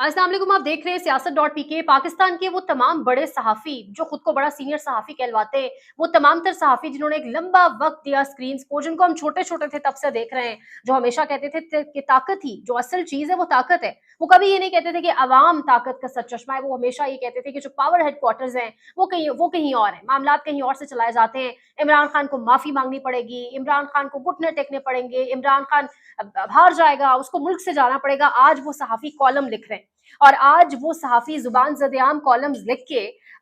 अस्सलाम वालेकुम। आप देख रहे हैं सियासत.pk। पाकिस्तान के वो तमाम बड़े सहाफ़ी जो खुद को बड़ा सीनियर सहाफ़ी कहलवाते हैं, वो तमाम तर सहाफ़ी जिन्होंने एक लंबा वक्त दिया स्क्रीन को, जिनको हम छोटे छोटे थे तब से देख रहे हैं, जो हमेशा कहते थे कि ताकत ही जो असल चीज है वो ताकत है। वो कभी ये नहीं कहते थे कि अवाम ताकत का सच चश्मा है। वो हमेशा ये कहते थे कि जो पावर हेडक्वार्टर्स हैं वो कहीं और है, मामला कहीं और से चलाए जाते हैं। इमरान खान को माफी मांगनी पड़ेगी, इमरान खान को घुटने टेकने पड़ेंगे, इमरान खान हार जाएगा, उसको मुल्क से जाना पड़ेगा। आज वो सहाफ़ी कॉलम लिख रहे हैं और आज वो सहाफ़ी जुबान ज़द-ए-आम कॉलम्स लिख के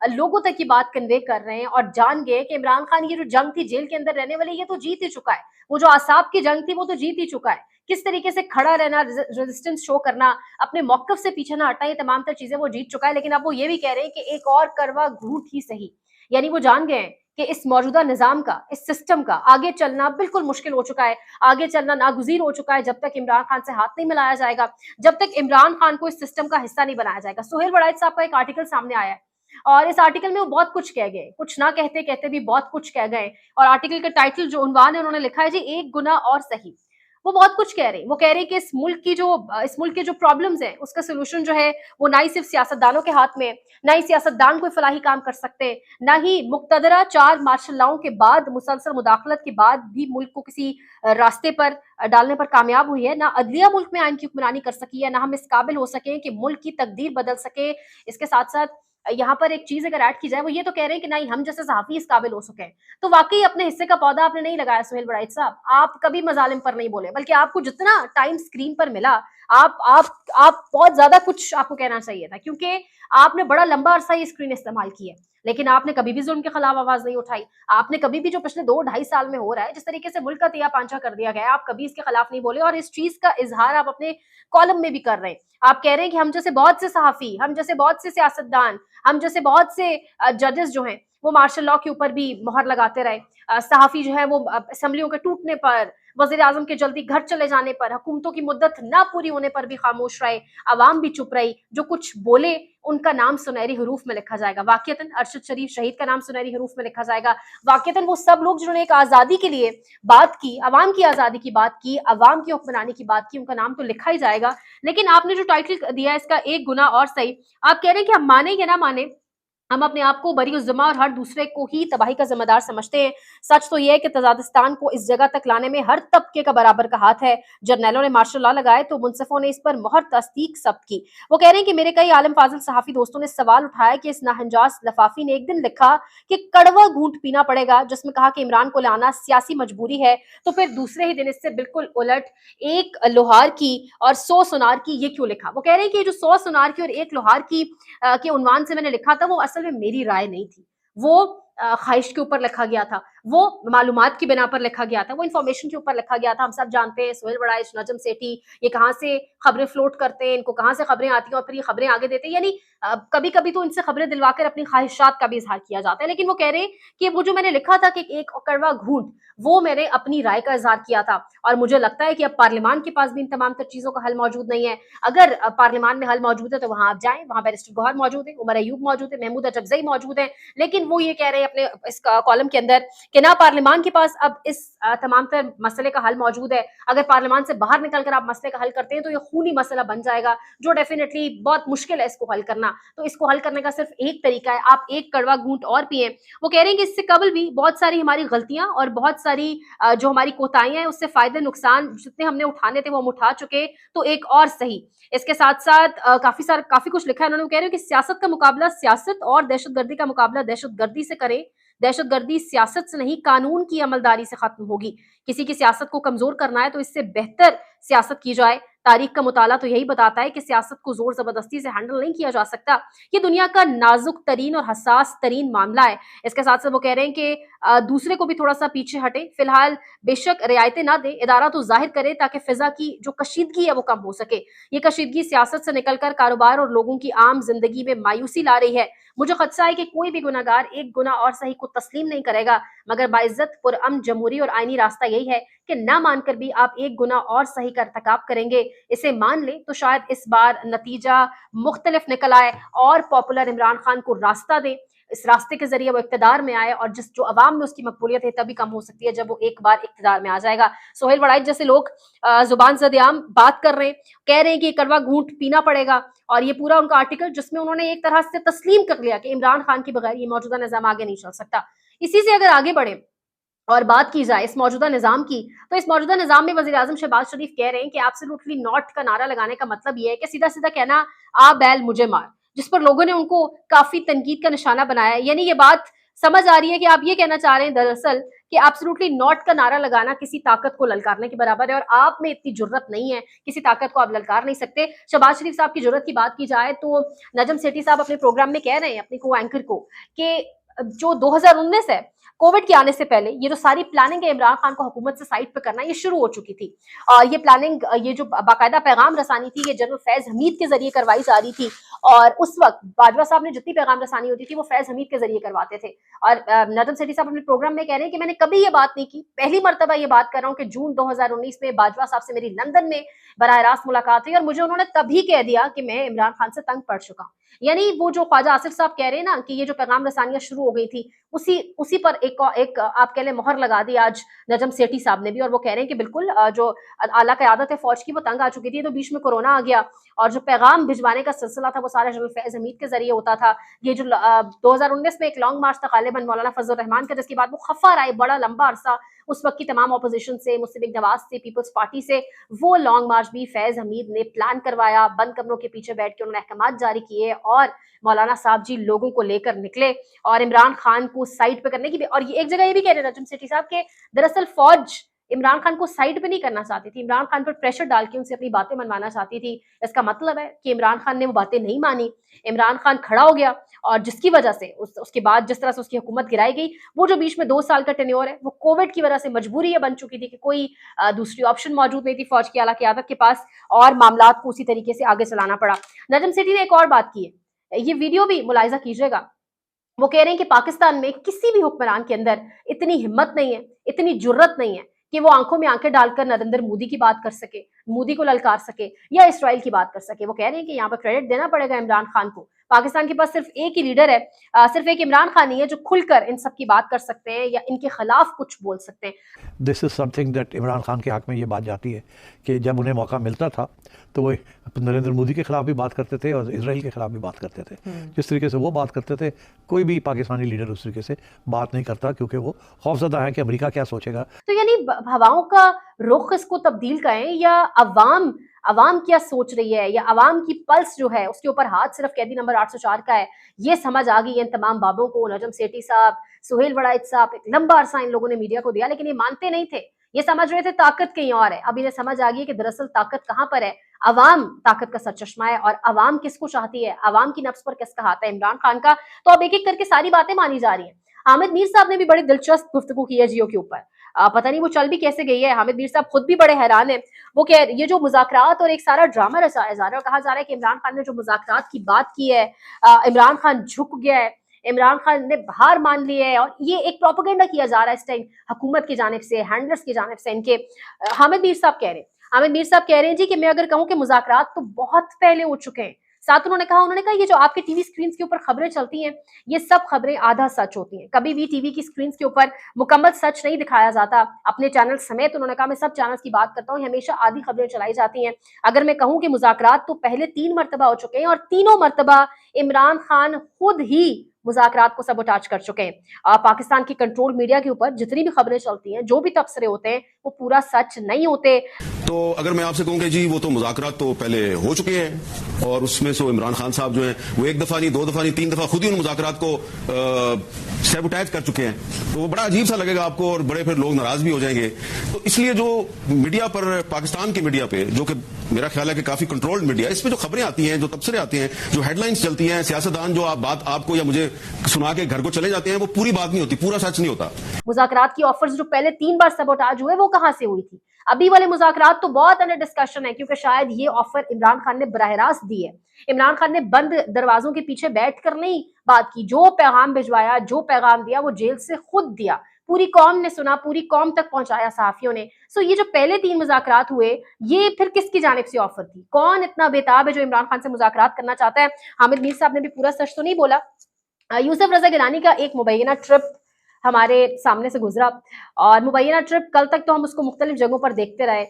लोगों तक ये बात कन्वे कर रहे हैं और जान गए कि इमरान खान ये जो जंग थी जेल के अंदर रहने वाली, ये तो जीत ही चुका है। वो जो आसाब की जंग थी वो तो जीत ही चुका है। किस तरीके से खड़ा रहना, रेजिस्टेंस शो करना, अपने मौक़िफ़ से पीछे ना हटना, ये तमाम तर चीज़ें वो जीत चुका है। लेकिन अब वो ये भी कह रहे हैं कि एक और करवा घूंट ही सही। यानी वो जान गए हैं कि इस मौजूदा निज़ाम का, इस सिस्टम का आगे चलना बिल्कुल मुश्किल हो चुका है। आगे चलना नागुज़ीर हो चुका है जब तक इमरान खान से हाथ नहीं मिलाया जाएगा, जब तक इमरान खान को इस सिस्टम का हिस्सा नहीं बनाया जाएगा। सुहेल वड़ाइच साहब का एक आर्टिकल सामने आया है और इस आर्टिकल में वो बहुत कुछ कह गए, कुछ ना कहते कहते भी बहुत कुछ कह गए। और आर्टिकल का टाइटल जो उन्वान है उन्होंने लिखा है जी, एक गुना और सही। वो बहुत कुछ कह रहे हैं। वो कह रहे हैं कि इस मुल्क की जो प्रॉब्लम्स हैं उसका सोल्यूशन जो है वो ना ही सिर्फ सियासतदानों के हाथ में, ना ही सियासतदान कोई फलाही काम कर सकते हैं, ना ही मुक्तदरा 4 मार्शल लॉ के बाद, मुसलसल मुदाखलत के बाद भी मुल्क को किसी रास्ते पर डालने पर कामयाब हुई है। ना अदलिया मुल्क में आइन की हुक्मरानी कर सकी है, ना हम इस काबिल हो सके कि मुल्क की तकदीर बदल सके। इसके साथ-साथ यहाँ पर एक चीज़ अगर ऐड की जाए, वो ये तो कह रहे हैं कि नहीं हम जैसे सहाफ़ी इस काबिल हो सके। तो वाक़ई अपने हिस्से का पौधा आपने नहीं लगाया सुहेल वड़ाइच साहब। आप कभी मज़ालिम पर नहीं बोले, बल्कि आपको जितना टाइम स्क्रीन पर मिला, आप बहुत ज़्यादा कुछ आपको कहना चाहिए था, क्योंकि आपने बड़ा लंबा अरसा ये स्क्रीन इस्तेमाल की है। लेकिन आपने कभी भी ज़ुल्म के खिलाफ आवाज़ नहीं उठाई। आपने कभी भी जो पिछले 2 ढाई साल में हो रहा है, जिस तरीके से मुल्क का तिया-पांचा कर दिया गया है, आप कभी इसके खिलाफ नहीं बोले और इस चीज़ का इज़हार आप अपने कॉलम में भी कर रहे हैं। आप कह रहे हैं कि हम जैसे बहुत से सहाफ़ी, हम जैसे बहुत से सियासतदान, हम जैसे बहुत से जजेस जो हैं, वो मार्शल लॉ के ऊपर भी मोहर लगाते रहे। सहाफ़ी जो है वो असेंबलियों के टूटने पर, वज़ीर-ए-आज़म के जल्दी घर चले जाने पर, हुकूमतों की मुद्दत ना पूरी होने पर भी खामोश रहे, अवाम भी चुप रही। जो कुछ बोले उनका नाम सुनहरी हरूफ में लिखा जाएगा। वाक़ियतन अरशद शरीफ शहीद का नाम सुनहरी हरूफ में लिखा जाएगा। वाक़ियतन वो सब लोग जिन्होंने एक आज़ादी के लिए बात की, अवाम की आज़ादी की बात की, अवाम की हुक्मरानी की बात की, उनका नाम तो लिखा ही जाएगा। लेकिन आपने जो टाइटल दिया है इसका एक गुना और सही, आप कह रहे हैं कि हम माने या ना माने, हम अपने आप को बरी-उज़्ज़मा और हर दूसरे को ही तबाही का ज़िम्मेदार समझते हैं। सच तो ये है कि तजादिस्तान को इस जगह तक लाने में हर तबके का बराबर का हाथ है। जर्नैलों ने मार्शल लॉ लगाए तो मुंसिफों ने इस पर मोहर तस्दीक ज़ब्त की। वो कह रहे हैं कि मेरे कई आलिम फाज़िल सहाफ़ी दोस्तों ने सवाल उठाया कि इस नाहंजास लफ़ाफ़ी ने एक दिन लिखा कि कड़वा घूंट पीना पड़ेगा, जिसमें कहा कि इमरान को लाना सियासी मजबूरी है, तो फिर दूसरे ही दिन इससे बिल्कुल उलट एक लोहार की और 100 सुनार की, ये क्यों लिखा? वो कह रहे हैं कि ये जो 100 सुनार की और 1 लोहार की के उन्वान से मैंने लिखा था, वो असल में मेरी राय नहीं थी। वो ख्वाहिश के ऊपर लिखा गया था, वो मालूमात की बिना पर लिखा गया था, वो इन्फॉर्मेशन के ऊपर लिखा गया था। हम सब जानते हैं सुहेल वड़ाइच, नजम सेठी, ये कहाँ से खबरें फ्लोट करते हैं, इनको कहाँ से खबरें आती हैं और फिर ये खबरें आगे देते हैं। यानी कभी-कभी तो इनसे खबरें दिलवाकर अपनी ख्वाहिशात का भी इज़हार किया जाता है। लेकिन वो कह रहे हैं कि वो जो मैंने लिखा था कि एक कड़वा घूंट, वो मैंने अपनी राय का इज़हार किया था और मुझे लगता है कि अब पार्लियामान के पास भी इन तमाम तर चीज़ों का हल मौजूद नहीं है। अगर पार्लियामान में हल मौजूद है तो वहाँ आप जाएँ, वहाँ बैरिस्टर गौहर मौजूद है, उमर अयूब मौजूद है, महमूद अचकज़ई मौजूद है। लेकिन वो ये कह रहे हैं अपने इस कॉलम के अंदर कि ना पार्लियामान के पास अब इस तमाम तर मसले का हल मौजूद है। अगर पार्लियामान से बाहर निकल कर आप मसले का हल करते हैं तो ये खूनी मसला बन जाएगा, जो डेफिनेटली बहुत मुश्किल है इसको हल करना। तो इसको हल करने का सिर्फ एक तरीका है, आप एक कड़वा घूंट और पिएँ। वो कह रहे हैं कि इससे कबल भी बहुत सारी हमारी गलतियाँ और बहुत सारी जो हमारी कोताहियाँ हैं, उससे फ़ायदे नुकसान जितने हमने उठाने थे वो हम उठा चुके, तो एक और सही। इसके साथ-साथ काफ़ी कुछ लिखा है उन्होंने। वो कह रहे हैं कि सियासत का मुकाबला सियासत और दहशतगर्दी का मुकाबला दहशतगर्दी से करें। दहशतगर्दी सियासत से नहीं, कानून की अमलदारी से खत्म होगी। किसी की सियासत को कमज़ोर करना है तो इससे बेहतर सियासत की जाए। तारीख का मुताला तो यही बताता है कि सियासत को ज़ोर ज़बरदस्ती से हैंडल नहीं किया जा सकता। ये दुनिया का नाज़ुक तरीन और हसास तरीन मामला है। इसके साथ-साथ वो कह रहे हैं कि दूसरे को भी थोड़ा-सा पीछे हटें। फिलहाल बेशक रियायतें ना दें, इदारा तो ज़ाहिर करे ताकि फ़िज़ा की जो कशीदगी है वो कम हो सके। ये कशीदगी सियासत से निकलकर कारोबार और लोगों की आम ज़िंदगी में मायूसी ला रही है। मुझे खदशा है कि कोई भी गुनहगार एक गुनाह और सही को तस्लीम नहीं करेगा, मगर बाइज़्ज़त पुरअमन जमहूरी और आईनी रास्ता यही है कि ना मानकर भी आप एक गुनाह और सही का इर्तिकाब करेंगे। इसे मान लें तो शायद इस बार नतीजा मुख्तलिफ निकल आए और पॉपुलर इमरान खान को रास्ता दें। इस रास्ते के जरिए वो इक्तदार में आए, और जो अवाम में उसकी मकबूलियत है तभी कम हो सकती है जब वो एक बार इक्तदार में आ जाएगा। सोहेल वड़ाइच जैसे लोग जुबान ज़द-ए-आम बात कर रहे हैं, कह रहे हैं कि कड़वा घूंट पीना पड़ेगा, और ये पूरा उनका आर्टिकल जिसमें उन्होंने एक तरह से तस्लीम कर लिया कि इमरान खान के बगैर ये मौजूदा निज़ाम आगे नहीं चल सकता। इसी से अगर आगे बढ़े और बात की जाए इस मौजूदा निज़ाम की, तो इस मौजूदा निज़ाम में वज़ीर-ए-आज़म शहबाज शरीफ कह रहे हैं कि एब्सोल्युटली नॉट का नारा लगाने का मतलब ये है कि सीधा-सीधा कहना आ बैल मुझे मार, जिस पर लोगों ने उनको काफ़ी तनकीद का निशाना बनाया है। यानी ये बात समझ आ रही है कि आप ये कहना चाह रहे हैं दरअसल कि एब्सोल्युटली नॉट का नारा लगाना किसी ताकत को ललकारने के बराबर है, और आप में इतनी जुर्रत नहीं है, किसी ताकत को आप ललकार नहीं सकते। शहबाज शरीफ साहब की जुर्रत की बात की जाए तो नजम सेठी साहब अपने प्रोग्राम में कह रहे हैं अपने को एंकर को कि जो 2019 है, कोविड के आने से पहले ये जो सारी प्लानिंग है इमरान खान को हुकूमत से साइड पे करना, ये शुरू हो चुकी थी। और ये प्लानिंग, ये जो बाकायदा पैगाम रसानी थी, ये जनरल फैज हमीद के जरिए करवाई जा रही थी, और उस वक्त बाजवा साहब ने जितनी पैगाम रसानी होती थी वो फैज हमीद के जरिए करवाते थे। और नजम सेठी साहब अपने प्रोग्राम में कह रहे हैं कि मैंने कभी ये बात नहीं की, पहली मरतबा ये बात कर रहा हूँ कि जून 2019 में बाजवा साहब से मेरी लंदन में बराह रास्त मुलाकात हुई, और मुझे उन्होंने तभी कह दिया कि मैं इमरान खान से तंग पड़ चुका हूँ। यानी वो जो ख्वाजा आसिफ साहब कह रहे हैं ना कि ये जो पैगाम रसानियां शुरू हो गई थी, उसी पर एक आप कह लें मोहर लगा दी आज नजम सेठी साहब ने भी, और वो कह रहे हैं कि बिल्कुल जो आला क़यादत है फौज की वो तंग आ चुकी थी, तो बीच में कोरोना आ गया और जो पैगाम भिजवाने का सिलसिला था वो सारा जनरल फैज हमीद के जरिए होता था। ये जो 2019 में एक लॉन्ग मार्च था गालिबन मौलाना फजल रहमान का, जिसके बाद वो खफा रहा बड़ा लंबा अरसा उस वक्त की तमाम अपोजिशन से, मुस्लिम नवाज से, पीपल्स पार्टी से, वो लॉन्ग मार्च भी फैज हमीद ने प्लान करवाया, बंद कमरों के पीछे बैठ के उन्होंने अहकाम जारी किए, और मौलाना साहब जी लोगों को लेकर निकले और इमरान खान को साइड पे करने की भी, और ये एक जगह ये भी कह रहे हैं नजम सेठी साहब के दरअसल फौज इमरान खान को साइड पे नहीं करना चाहती थी, इमरान खान पर प्रेशर डाल के उनसे अपनी बातें मनवाना चाहती थी। इसका मतलब है कि इमरान खान ने वो बातें नहीं मानी, इमरान खान खड़ा हो गया, और जिसकी वजह से उसके बाद जिस तरह से उसकी हुकूमत गिराई गई, वो जो बीच में 2 साल का टेन्योर है वो कोविड की वजह से मजबूरी ये बन चुकी थी कि कोई दूसरी ऑप्शन मौजूद नहीं थी फौज की आला क़यादत के पास, और मामलात को उसी तरीके से आगे चलाना पड़ा। नजम सेठी ने एक और बात की है, ये वीडियो भी मुलाहिजा कीजिएगा, वो कह रहे हैं कि पाकिस्तान में किसी भी हुक्मरान के अंदर इतनी हिम्मत नहीं है, इतनी जुर्रत नहीं है कि वो आंखों में आंखें डालकर नरेंद्र मोदी की बात कर सके, मोदी को ललकार सके, या इसराइल की बात कर सके। वो कह रहे हैं कि यहाँ पर क्रेडिट देना पड़ेगा इमरान खान को। पाकिस्तान के पास सिर्फ एक ही लीडर है, सिर्फ एक इमरान खान नहीं है जो खुलकर इन सब की बात कर सकते हैं या इनके खिलाफ कुछ बोल सकते हैं। This is something that Imran Khan के हक में ये बात जाती है कि जब उन्हें मौका मिलता था तो वो नरेंद्र मोदी के खिलाफ भी बात करते थे और इसराइल के खिलाफ भी बात करते थे। जिस तरीके से वो बात करते थे, कोई भी पाकिस्तानी लीडर उस तरीके से बात नहीं करता, क्योंकि वो खौफजदा है कि अमेरिका क्या सोचेगा। तो यानी हवाओं का रुख इसको तब्दील करें, या अवाम क्या सोच रही है, या अवाम की पल्स जो है उसके ऊपर हाथ सिर्फ कैदी नंबर 804 का है, ये समझ आ गई है इन तमाम बाबों को। नजम सेठी साहब, सोहेल वड़ाइच साहब, एक लंबा अरसा इन लोगों ने मीडिया को दिया, लेकिन ये मानते नहीं थे, ये समझ रहे थे ताकत कहीं और है। अब इन्हें समझ आ गई है कि दरअसल ताकत कहां पर है, अवाम ताकत का सरचश्मा है, और अवाम किसको चाहती है, अवाम की नफ्स पर किसका हाथ है, इमरान खान का। तो अब एक एक करके सारी बातें मानी जा रही हैं। हामिद मीर साहब ने भी बड़ी दिलचस्प गुफ्तगू की है जियो के ऊपर, पता नहीं वो चल भी कैसे गई है। हामिद मीर साहब खुद भी बड़े हैरान है। वो कह ये जो मुज़ाकरात और एक सारा ड्रामा रचाया जा रहा है, और कहा जा रहा है कि इमरान खान ने जो मुज़ाकरात की बात की है, इमरान खान झुक गया है, इमरान खान ने हार मान ली है, और ये एक प्रोपेगेंडा किया जा रहा है इस टाइम हुकूमत की जानिब से, हैंडलर्स की जानिब से इनके। हामिद मीर साहब कह रहे हैं, हामिद मीर साहब कह रहे हैं जी कि मैं अगर कहूँ कि मुज़ाकरात तो बहुत पहले हो चुके हैं। साथ उन्होंने कहा ये जो आपके टीवी स्क्रीन के ऊपर खबरें चलती हैं, ये सब खबरें आधा सच होती हैं, कभी भी टीवी की स्क्रीन के ऊपर मुकम्मल सच नहीं दिखाया जाता। अपने चैनल समेत उन्होंने कहा मैं सब चैनल्स की बात करता हूँ, हमेशा आधी खबरें चलाई जाती हैं। अगर मैं कहूँ कि मुज़ाकरात तो पहले 3 मरतबा हो चुके हैं, और तीनों मरतबा इमरान खान खुद ही मुज़ाकरात को सबोटाज कर चुके हैं। पाकिस्तान की कंट्रोल मीडिया के ऊपर जितनी भी खबरें चलती हैं, जो भी तबसरे होते हैं, वो पूरा सच नहीं होते। तो अगर मैं आपसे कहूं कि जी वो तो मुज़ाकरात तो पहले हो चुके हैं, और उसमें से इमरान खान साहब जो हैं वो 1 दफा नहीं 2 दफा नहीं 3 दफा खुद ही उन मुज़ाकरात को सैबोटाइज कर चुके हैं, तो वो बड़ा अजीब सा लगेगा आपको, और बड़े फिर लोग नाराज भी हो जाएंगे। तो इसलिए जो मीडिया पर, पाकिस्तान की मीडिया पे, जो कि मेरा ख्याल है कि काफी कंट्रोल्ड मीडिया, इस पे जो खबरें आती हैं, जो तबसरे आते हैं, जो हेडलाइंस चलती हैं, सियासतदान जो बात आपको या मुझे सुना के घर को चले जाते हैं, वो पूरी बात नहीं होती, पूरा सच नहीं होता। मुज़ाकरात की ऑफर्स जो पहले 3 बार सबोटाज हुए, वो कहां से हुई थी? अभी वाले मुज़ाकरात तो बहुत अंडर डिस्कशन है, क्योंकि शायद ये ऑफर इमरान खान ने बराह रास्त दी है। इमरान खान ने बंद दरवाजों के पीछे बैठकर नहीं बात की, जो पैगाम भिजवाया, जो पैगाम दिया, वो जेल से खुद दिया, पूरी कौम ने सुना, पूरी कौम तक पहुंचाया सहाफियों ने। सो ये जो पहले 3 मुज़ाकरात हुए, ये फिर किसकी जानिब से ऑफर थी? कौन इतना बेताब है जो इमरान खान से मुज़ाकरात करना चाहता है? हामिद मीर साहब ने भी पूरा सच तो नहीं बोला, यूसुफ रजा गिलानी का एक मुबैना ट्रिप हमारे सामने से गुजरा, और मुबैना ट्रिप कल तक तो हम उसको मुख्तलिफ जगहों पर देखते रहे,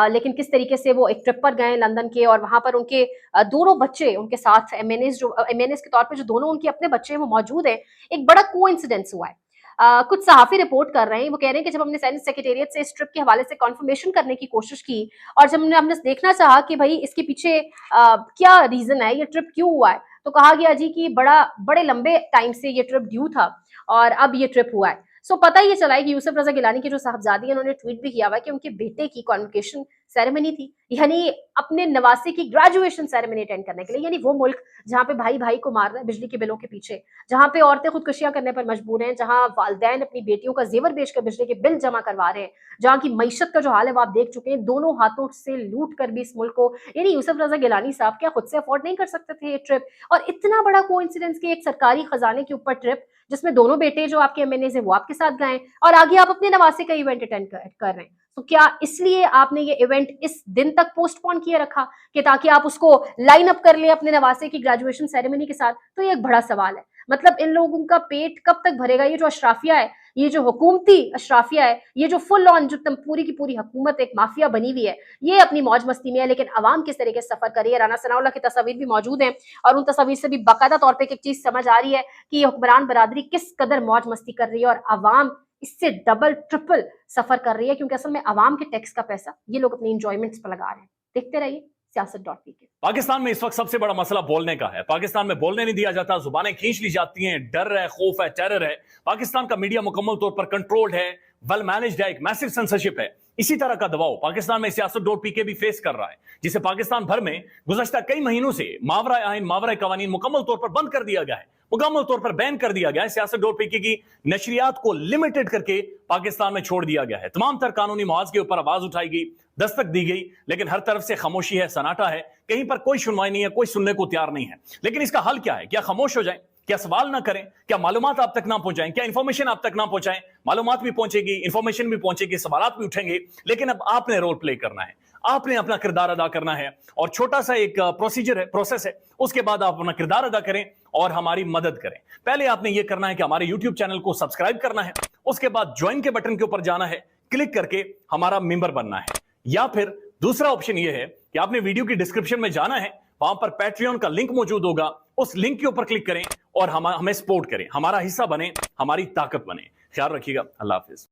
लेकिन किस तरीके से वो एक ट्रिप पर गए लंदन के, और वहां पर उनके दोनों बच्चे उनके साथ एमएनएस के तौर पे जो दोनों उनके अपने बच्चे हैं वो मौजूद हैं। एक बड़ा कोइंसिडेंस हुआ है। कुछ सहाफी रिपोर्ट कर रहे हैं, वो कह रहे हैं कि जब हमने सेनेट सेक्रेटेरिएट से इस ट्रिप के हवाले से कंफर्मेशन करने की कोशिश की, और जब हमने देखना चाहा कि भाई इसके पीछे क्या रीजन है, ये ट्रिप क्यों हुआ है, तो कहा गया जी कि बड़े लंबे टाइम से ये ट्रिप ड्यू था और अब ये ट्रिप हुआ है। सो पता ये चला है कि यूसुफ रजा गिलानी के जो साहबजादी हैं उन्होंने ट्वीट भी किया हुआ है कि उनके बेटे की कॉन्वोकेशन सेरेमनी थी, यानी अपने नवासे की ग्रेजुएशन सेरेमनी अटेंड करने के लिए, यानी वो मुल्क जहां पे भाई भाई को मार रहा है बिजली के बिलों के पीछे, जहां पे औरतें खुदकुशियां करने पर मजबूर हैं, जहां वालिदैन अपनी बेटियों का जेवर बेचकर बिजली के बिल जमा करवा रहे हैं, जहां की मईशत का जो हाल है वो आप देख चुके हैं, दोनों हाथों से लूट कर भी इस मुल्क को, यानी यूसुफ रजा गिलानी साहब क्या खुद से अफोर्ड नहीं कर सकते थे ये ट्रिप? और इतना बड़ा कोइंसिडेंस कि एक सरकारी खजाने के ऊपर ट्रिप जिसमें दोनों बेटे जो आपके एमएनएज है वो आपके साथ गए, और आगे आप अपने नवासे का इवेंट अटेंड कर रहे हैं। तो क्या इसलिए आपने ये इवेंट इस दिन तक पोस्टपोन किए रखा कि ताकि आप उसको लाइन अप कर ले अपने नवासे की ग्रेजुएशन सेरेमनी के साथ? तो ये एक बड़ा सवाल है। मतलब इन लोगों का पेट कब तक भरेगा? ये जो अशराफिया है, ये जो हुकूमती अशराफिया है, ये जो फुल ऑन जो पूरी की पूरी हुकूमत एक माफिया बनी हुई है, ये अपनी मौज मस्ती में है, लेकिन अवाम किस तरीके से सफर कर रही है। राना सनाउल्लाह की तस्वीर भी मौजूद है, और उन तस्वीर से भी बाकायदा तौर पर एक चीज समझ आ रही है कि ये हुक्मरान बरादरी किस कदर मौज मस्ती कर रही है, और अवाम इससे डबल ट्रिपल सफर कर रही है, क्योंकि असल में अवाम के टैक्स का पैसा ये लोग अपने इंजॉयमेंट्स पर लगा रहे हैं। देखते रहिए सियासत.pk। पाकिस्तान में इस वक्त सबसे बड़ा मसला बोलने का है। पाकिस्तान में बोलने नहीं दिया जाता, जुबानें खींच ली जाती हैं, डर है, खौफ है, टेरर है। पाकिस्तान का मीडिया मुकम्मल तौर पर कंट्रोल्ड है, वेल मैनेज्ड है, एक मैसिव सेंसरशिप है। इसी तरह का दबाव पाकिस्तान में सियासत.pk भी फेस कर रहा है, जिसे पाकिस्तान भर में गुज़श्ता कई महीनों से मावरा आइन, मावरा कवानीन मुकम्मल तौर पर बंद कर दिया गया है, मुकम्मल तौर पर बैन कर दिया गया है। सियासत.pk की नशरियात को लिमिटेड करके पाकिस्तान में छोड़ दिया गया है। तमाम तर कानूनी मुआवजे के ऊपर आवाज उठाई गई, दस्तक दी गई, लेकिन हर तरफ से खामोशी है, सन्नाटा है, कहीं पर कोई सुनवाई नहीं है, कोई सुनने को तैयार नहीं है। लेकिन इसका हल क्या है? क्या खामोश हो जाएं? क्या सवाल ना करें? क्या मालूमात आप तक ना पहुंचाएं? क्या इंफॉर्मेशन आप तक ना पहुंचाएं? मालूमात भी पहुंचेगी, इंफॉर्मेशन भी पहुंचेगी, सवालात भी उठेंगे, लेकिन अब आपने रोल प्ले करना है, आपने अपना किरदार अदा करना है। और छोटा सा एक प्रोसीजर है, प्रोसेस है, उसके बाद आप अपना किरदार अदा करें और हमारी मदद करें। पहले आपने यह करना है कि हमारे यूट्यूब चैनल को सब्सक्राइब करना है, उसके बाद ज्वाइन के बटन के ऊपर जाना है, क्लिक करके हमारा मेंबर बनना है। या फिर दूसरा ऑप्शन यह है कि आपने वीडियो की डिस्क्रिप्शन में जाना है, वहां पर पैट्रियन का लिंक मौजूद होगा, उस लिंक के ऊपर क्लिक करें और हमें सपोर्ट करें, हमारा हिस्सा बने, हमारी ताकत बने। ख्याल रखिएगा। अल्लाह हाफिज।